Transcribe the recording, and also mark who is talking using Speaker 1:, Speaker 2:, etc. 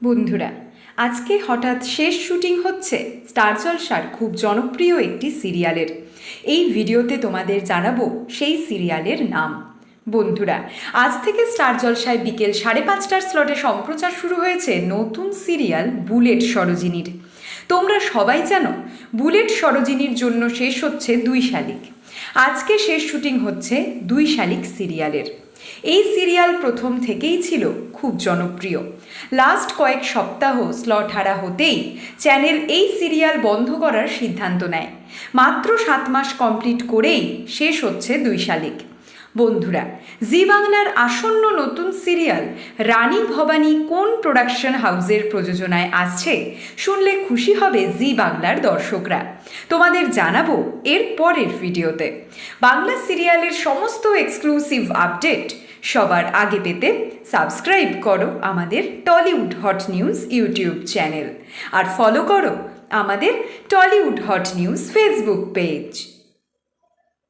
Speaker 1: বন্ধুরা, আজকে হঠাৎ শেষ শুটিং হচ্ছে স্টার জলসার খুব জনপ্রিয় একটি সিরিয়ালের। এই ভিডিওতে তোমাদের জানাবো সেই সিরিয়ালের নাম। বন্ধুরা, আজ থেকে স্টার জলসায় বিকেল 5:30টার স্লটে সম্প্রচার শুরু হয়েছে নতুন সিরিয়াল বুলেট সরোজিনীর। তোমরা সবাই জানো বুলেট সরোজিনীর জন্য শেষ হচ্ছে 2 শালিক। আজকে শেষ শুটিং হচ্ছে 2 শালিক সিরিয়ালের। এই সিরিয়াল প্রথম থেকেই ছিল খুব জনপ্রিয়। লাস্ট কয়েক সপ্তাহ স্লট হারা হতেই চ্যানেল এই সিরিয়াল বন্ধ করার সিদ্ধান্ত নেয়। মাত্র 7 মাস কমপ্লিট করেই শেষ হচ্ছে 2 শালিক। বন্ধুরা, জি বাংলার আসন্ন নতুন সিরিয়াল রানী ভবানী কোন প্রোডাকশন হাউসের প্রযোজনায় আসছে শুনলে খুশি হবে জি বাংলার দর্শকরা। তোমাদের জানাবো এর পরের ভিডিওতে। বাংলা সিরিয়ালের সমস্ত এক্সক্লুসিভ আপডেট সবার আগে পেতে সাবস্ক্রাইব করো আমাদের Tollywood hot news YouTube channel আর ফলো করো আমাদের Tollywood hot news Facebook page.